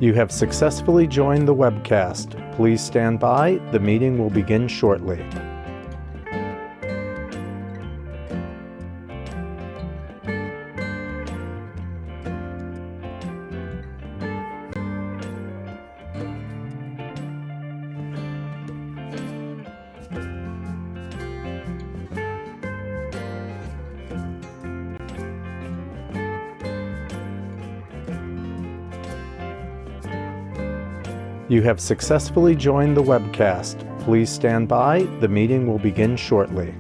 You have successfully joined the webcast. Please stand by. The meeting will begin shortly. You have successfully joined the webcast. Please stand by. The meeting will begin shortly.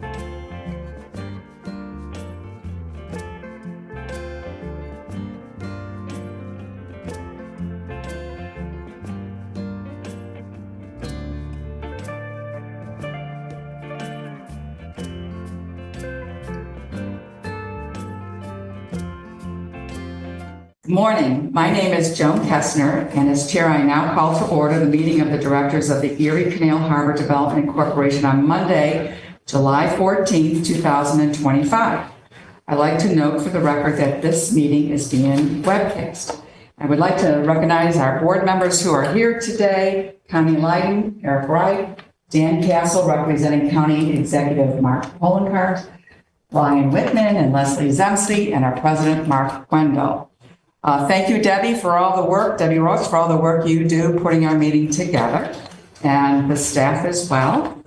Good morning. My name is Joan Kessner, and as chair, I now call to order the meeting of the directors of the Erie Canal Harbor Development Corporation on Monday, July 14th, 2025. I'd like to note for the record that this meeting is being webcast. I would like to recognize our board members who are here today: Connie Leiden, Eric Wright, Dan Castle, representing County Executive Mark Polenkart, Brian Whitman, and Leslie Zemsky, and our president, Mark Wendell. Thank you, Debbie, for all the work, Debbie Roach, for all the work you do putting our meeting together, and the staff as well.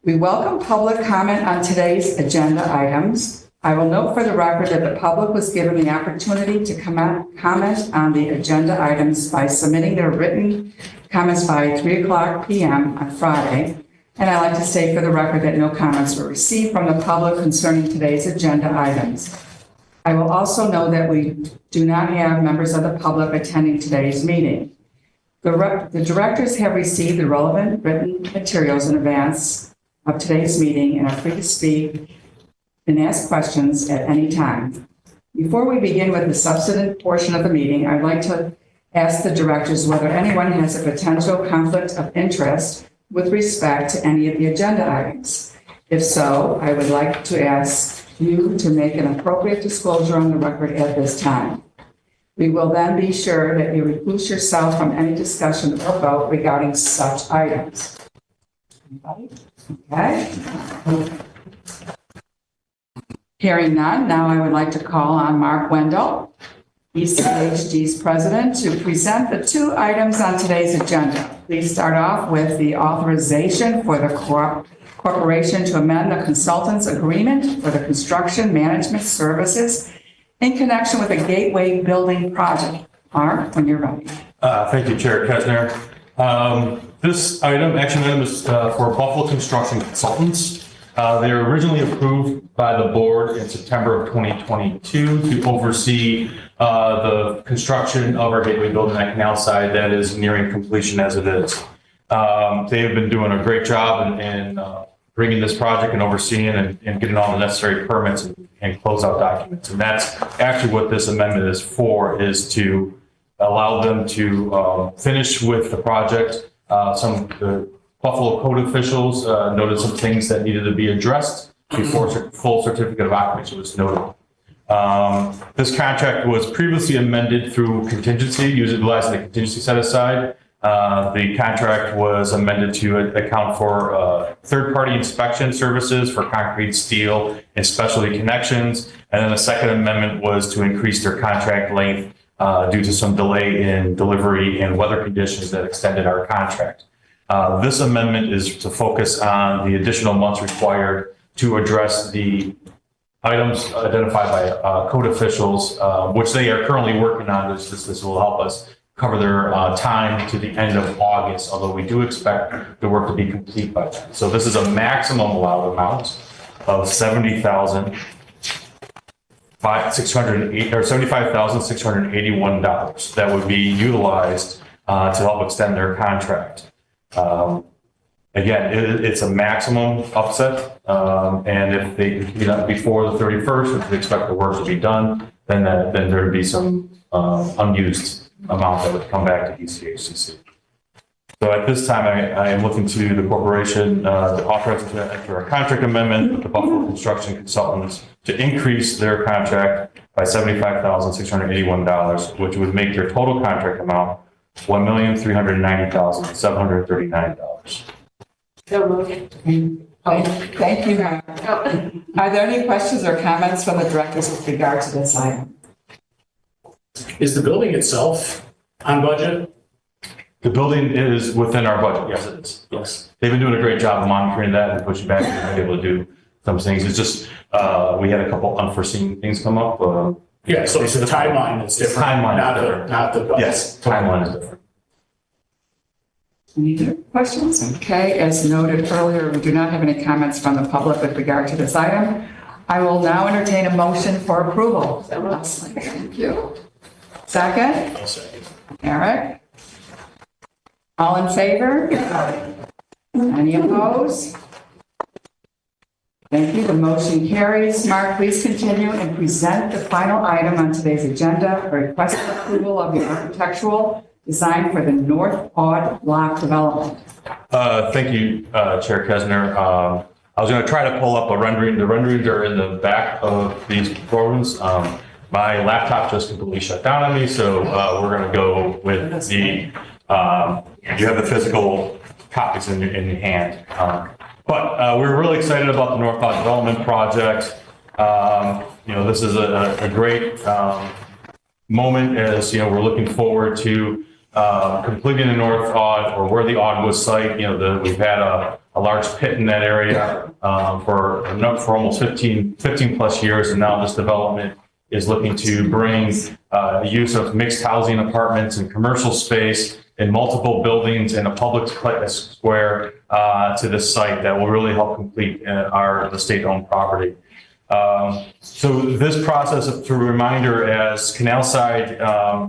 We welcome public comment on today's agenda items. I will note for the record that the public was given the opportunity to comment on the agenda items by submitting their written comments by 3:00 p.m. on Friday. And I'd like to state for the record that no comments were received from the public concerning today's agenda items. I will also note that we do not have members of the public attending today's meeting. The directors have received the relevant written materials in advance of today's meeting and are free to speak and ask questions at any time. Before we begin with the substantive portion of the meeting, I'd like to ask the directors whether anyone has a potential conflict of interest with respect to any of the agenda items. If so, I would like to ask you to make an appropriate disclosure on the record at this time. We will then be sure that you recuse yourself from any discussion or vote regarding such items. Anybody? Okay. Hearing none, now I would like to call on Mark Wendell, ECHD's president, to present the two items on today's agenda. Please start off with the authorization for the corporation to amend the consultant's agreement for the construction management services in connection with the Gateway Building project. Mark, when you're ready. Thank you, Chair Kessner. This action item is for Buffalo Construction Consultants. They were originally approved by the board in September of 2022 to oversee the construction of our Gateway Building at Canal side that is nearing completion as it is. They have been doing a great job in bringing this project and overseeing and getting all the necessary permits and closeout documents. And that's actually what this amendment is for, is to allow them to finish with the project. Some of the Buffalo code officials noted some things that needed to be addressed before full certificate of occupancy was noted. This contract was previously amended through contingency, utilizing the contingency set aside. The contract was amended to account for third-party inspection services for concrete, steel, and specialty connections. And then the second amendment was to increase their contract length due to some delay in delivery and weather conditions that extended our contract. This amendment is to focus on the additional months required to address the items identified by code officials, which they are currently working on. This will help us cover their time to the end of August, although we do expect the work to be complete by then. So this is a maximum allowed amount of $75,681 that would be utilized to help extend their contract. Again, it's a maximum upset, and if they complete that before the 31st, if they expect the work to be done, then there would be some unused amount that would come back to ECHDC. So at this time, I am looking to the corporation to authorize to enter a contract amendment with the Buffalo Construction Consultants to increase their contract by $75,681, which would make their total contract amount $1,390,739. So moved. Oh, thank you. Are there any questions or comments from the directors with regard to this item? Is the building itself on budget? The building is within our budget. Yes, it is. Yes. They've been doing a great job of monitoring that and pushing back and being able to do some things. It's just, we had a couple unforeseen things come up. Yeah, so the timeline is different. Timeline is different. Not the budget. Yes, timeline is different. Any other questions? Okay, as noted earlier, we do not have any comments from the public with regard to this item. I will now entertain a motion for approval. Thank you. Second? I'll second. Eric? All in favor? Any opposed? Thank you. The motion carries. Mark, please continue and present the final item on today's agenda, a request for approval of the architectural design for the North Odd Block development. Thank you, Chair Kesner. I was going to try to pull up a rendering. The renderings are in the back of these programs. My laptop just completely shut down on me, so we're going to go with the, you have the physical copies in your hand. But we're really excited about the North Odd Development Project. This is a great moment as, we're looking forward to completing the North Odd, or where the Odd was site. We've had a large pit in that area for almost 15 plus years, and now this development is looking to bring use of mixed housing apartments and commercial space in multiple buildings and a public square to this site that will really help complete the state-owned property. So this process, to a reminder, as Canal Side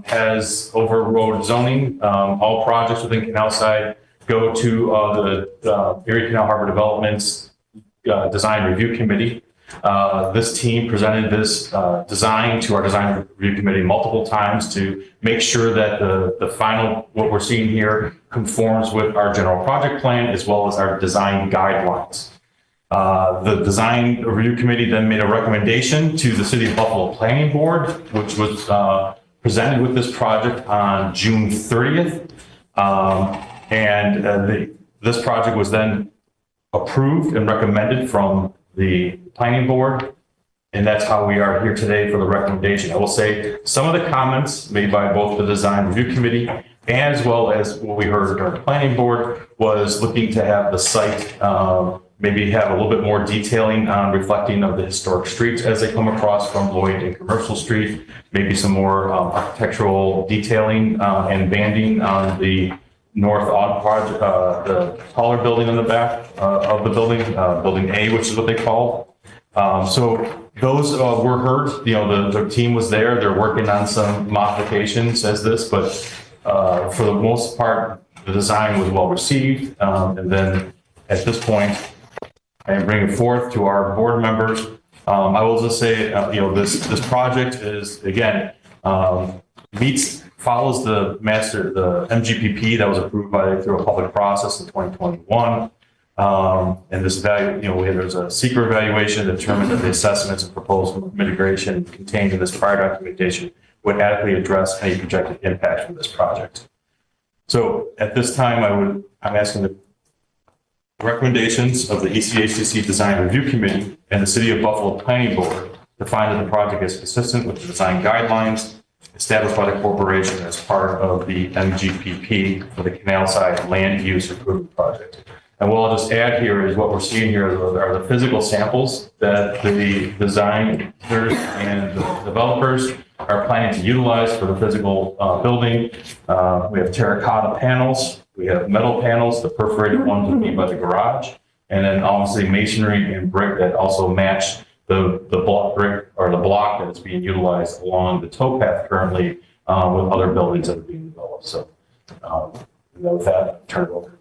has overrode zoning, all projects within Canal Side go to the Erie Canal Harbor Development's Design Review Committee. This team presented this design to our Design Review Committee multiple times to make sure that the final, what we're seeing here, conforms with our general project plan as well as our design guidelines. The Design Review Committee then made a recommendation to the City of Buffalo Planning Board, which was presented with this project on June 30th. This project was then approved and recommended from the Planning Board, and that's how we are here today for the recommendation. I will say some of the comments made by both the Design Review Committee as well as what we heard during the Planning Board was looking to have the site maybe have a little bit more detailing on reflecting of the historic streets as they come across from Lloyd and Commercial Street, maybe some more architectural detailing and banding on the North Odd project, the taller building in the back of the building, Building A, which is what they call. So those were heard. The team was there. They're working on some modifications as this, but for the most part, the design was well received. And then at this point, I bring it forth to our board members. I will just say, this project is, again, follows the MGPP that was approved through a public process in 2021. And this value, there's a secret evaluation that determined that the assessments and proposed mitigation contained in this prior documentation would adequately address any projected impact from this project. So at this time, I'm asking the recommendations of the ECHDC Design Review Committee and the City of Buffalo Planning Board to find that the project is consistent with the design guidelines established by the corporation as part of the MGPP for the Canal Side Land Use Improvement Project. And what I'll just add here is what we're seeing here are the physical samples that the designers and the developers are planning to utilize for the physical building. We have terracotta panels, we have metal panels, the perforated ones would be by the garage, and then obviously masonry and brick that also match the block brick or the block that is being utilized along the towpath currently with other buildings that are being developed. So with that, turn it over.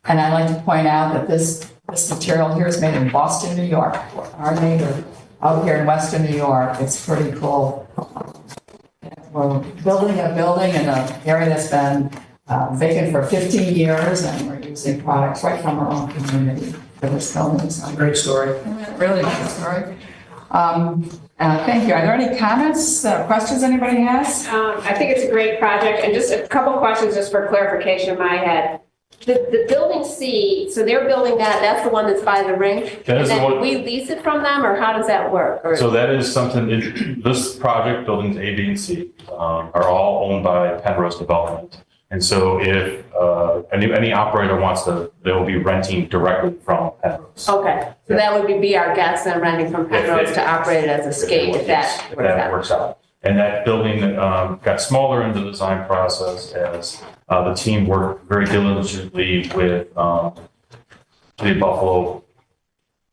And I'd like to point out that this material here is made in Boston, New York, our neighbor out here in Western New York. It's pretty cool. We're building a building in an area that's been vacant for 15 years, and we're using products right from our own community for this building. So Great story. really good story. Thank you. Are there any comments, questions anybody has? I think it's a great project, and just a couple questions just for clarification in my head. The building C, so they're building that, that's the one that's by the rink? That is the And one- then we lease it from them, or how does that work? Or- So that is something, this project, buildings A, B, and C, are all owned by Penrose Development. And so if any operator wants to, they'll be renting directly from Penrose. Okay, so that would be our guests then renting from Penrose to operate it as a skate, if that Works out. And that building got smaller in the design process as the team worked very diligently with the Buffalo,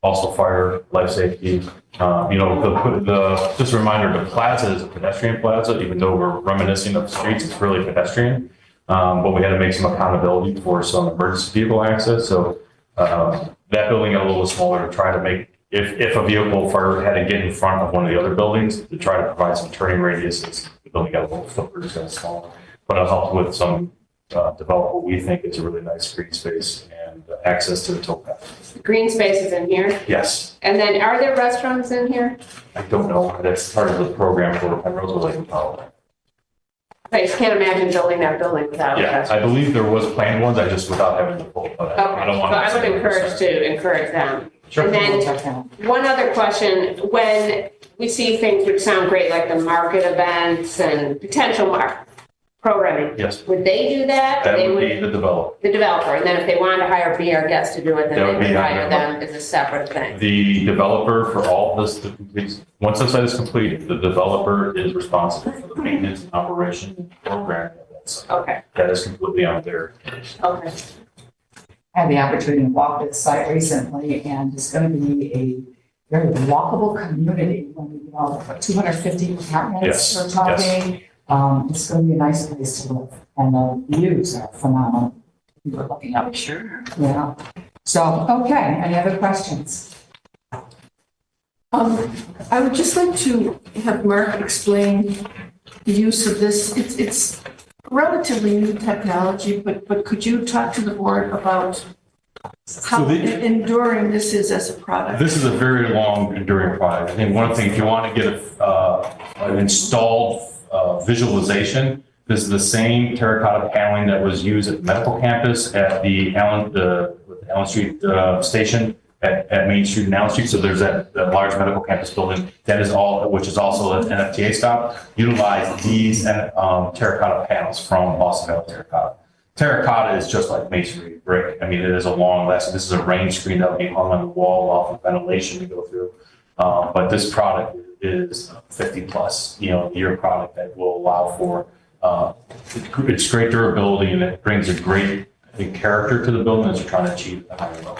also fire, life safety. Just a reminder, the plaza is a pedestrian plaza, even though we're reminiscing of streets, it's really pedestrian. But we had to make some accountability for some emergency vehicle access. So that building got a little smaller to try to make, if a vehicle fire had to get in front of one of the other buildings, to try to provide some turning radiuses. The building got a little footprint, so smaller. But it helped with some develop what we think is a really nice green space and access to the towpath. green spaces in here? Yes, And then are there restaurants in here? I don't know. That's part of the program for Penrose was like, oh. I just can't imagine building that building without a Yeah, restaurant. I believe there was planned ones, I just without having the full. Okay, so I would encourage them. Sure. And then one other question, when we see things which sound great, like the market events and potential programming, Yes, would they do that? that They would be the developer. The developer, and then if they wanted to hire BR guests to do it, then That would they be would on hire their them as a separate thing. The developer for all this, once the site is completed, the developer is responsible for the maintenance and operation and programming of that site. Okay, That is completely on their. okay. I had the opportunity to walk this site recently, and it's going to be a very walkable community. When we, 250 apartments Yes, we're talking. It's going to be a nice place to live, and the views are phenomenal. We're looking up. Sure. Yeah. So, okay, any other questions? I would just like to have Mark explain the use of this. It's relatively new technology, but could you talk to the board about how enduring this is as a product? This is a very long enduring product. I think one thing, if you want to get an installed visualization, this is the same terracotta paneling that was used at the medical campus at the Allen Street station at Main Street and Allen Street. So there's that large medical campus building that is all, which is also an NFTA stop, utilize these terracotta panels from Boston Metal Terracotta. Terracotta is just like masonry brick. I mean, it is a long lasting. This is a rain screen that will be hung on the wall off of ventilation to go through. But this product is 50 plus, year product that will allow for it's great durability, and it brings a great, I think, character to the building as you're trying to achieve at a higher level.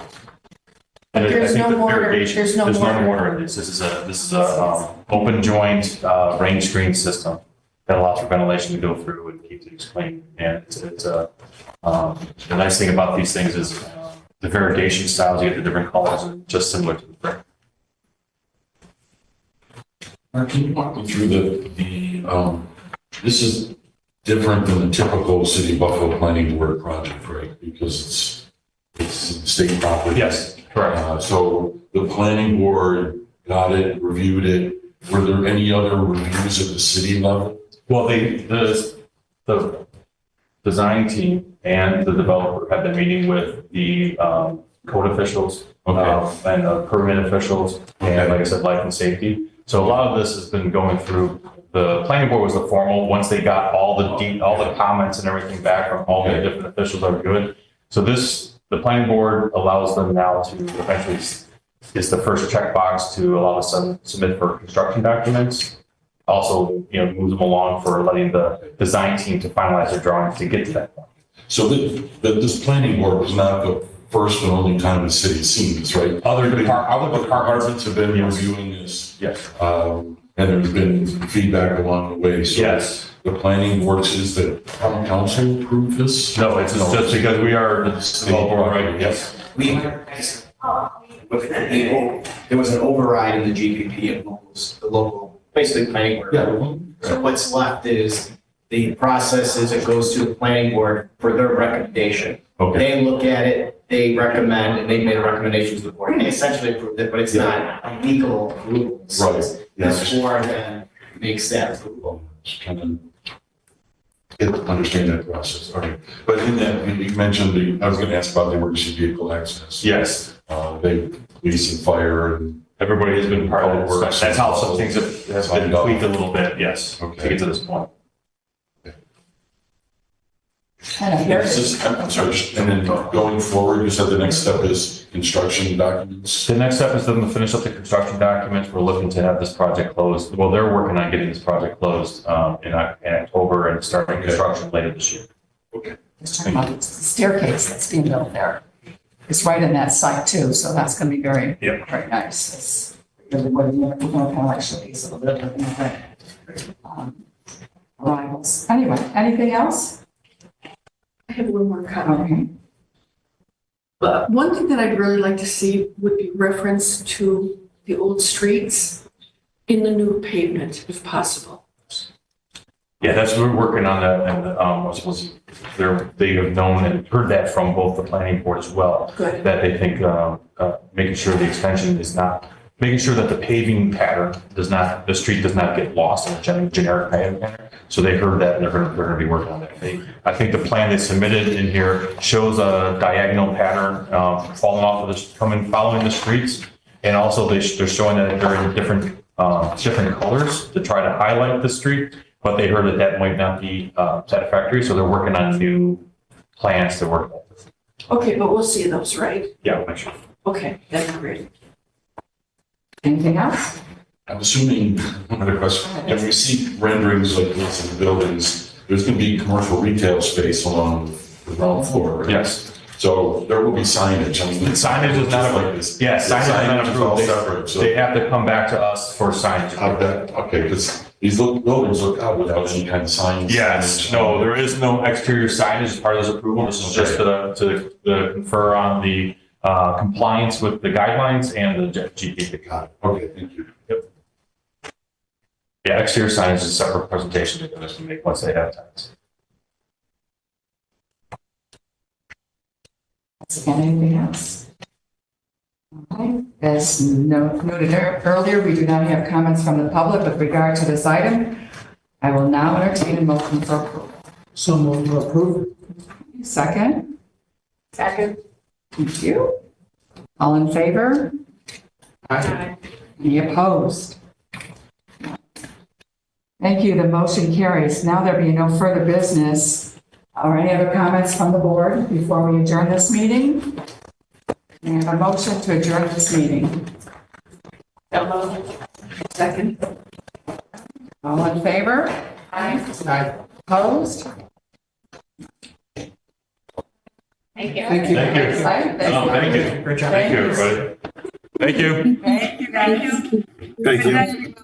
And There's I think no the mortar. irrigation- There's no There's no mortar. mortar in this. This is a open joint rain screen system that allows for ventilation to go through and keep things clean. And it's the nice thing about these things is the variegation styles. You get the different colors, and just similar to the brick. Mark, can you walk me through this is different than the typical City of Buffalo Planning Board project, right? Because it's state property. Yes, correct. So the planning board got it, reviewed it. Were there any other reviews at the city level? Well, the design team and the developer have been meeting with the code officials and the permit officials, and like I said, life and safety. So a lot of this has been going through. The planning board was the formal. Once they got all the comments and everything back from all the different officials are good. So the planning board allows them now to eventually is the first checkbox to allow us to submit for construction documents. Also, moves them along for letting the design team to finalize their drawings to get to that point. So this planning board was not the first and only time the city has seen this, right? Other departments have been reviewing this. Yes. And there's been feedback along the way. So Yes. the planning board says that town council approved this? No, it's just because we are the developer, right? Yes. There was an override in the GPP of the local, basically planning board. Yeah. So what's left is the process is it goes to the planning board for their recommendation. Okay. They look at it, they recommend, and they made recommendations to the board. They essentially approved it, but it's not a legal approval. Right. this board then makes that approval. Just kind of understand that process. All right. But in that, you mentioned, I was going to ask about the emergency vehicle access. Yes, They, police and fire and. everybody has been part of Public it. That's how some things have been Works. tweaked a little bit, yes, to Okay. get to this point. And here- I'm sorry, and then going forward, you said the next step is construction documents. The next step is then to finish up the construction documents. We're looking to have this project closed. Well, they're working on getting this project closed in October and starting construction later this year. Okay. Just talking about the staircase that's being built there. It's right in that site too, so that's gonna be very, Yep. very nice. It's really what we're kind of like show these a little bit of arrivals. Anyway, anything else? I have one more comment. Okay. But one thing that I'd really like to see would be reference to the old streets in the new pavement, if possible. Yeah, that's, we're working on that, and they have known and heard that from both the planning board as well. Good. That they think, making sure the extension is not, making sure that the paving pattern does not, the street does not get lost in a generic paving pattern. So they heard that, and they're gonna be working on that. I think the plan they submitted in here shows a diagonal pattern, falling off of this, following the streets. And also they're showing that they're in different colors to try to highlight the street. But they heard that might not be satisfactory, so they're working on new plans to work with. Okay, but we'll see those, right? Yeah, we'll make sure. Okay, that's great. Anything else? I'm assuming, another question, if we see renderings like this in buildings, there's going to be commercial retail space along the ground floor. Right? Yes. So there will be signage. I mean, Signage is not like this. Yeah, signage is not all approved. separate. So They have to come back to us for signage. how that, okay, because these buildings look out without any kind of signs. Yes, no, there is no exterior signage as part of this approval. This is just to confer on the compliance with the guidelines and the GP. Got it. Okay, thank you. Yeah, exterior signage is a separate presentation they're going to make once they have time. Anything else? Okay. As noted earlier, we do not have comments from the public with regard to this item. I will now entertain a motion for approval. So moved to approve. Second? Second. Thank you. All in favor? Aye. Any opposed? Thank you. The motion carries. Now there being no further business or any other comments from the board before we adjourn this meeting. And a motion to adjourn this meeting. Second. All in favor? Aye. Opposed? Thank you. Thank you. Thank you. Thank you. Oh, thank you. Great job. Thank you, everybody. Thank you. Thank you, guys. Thank you.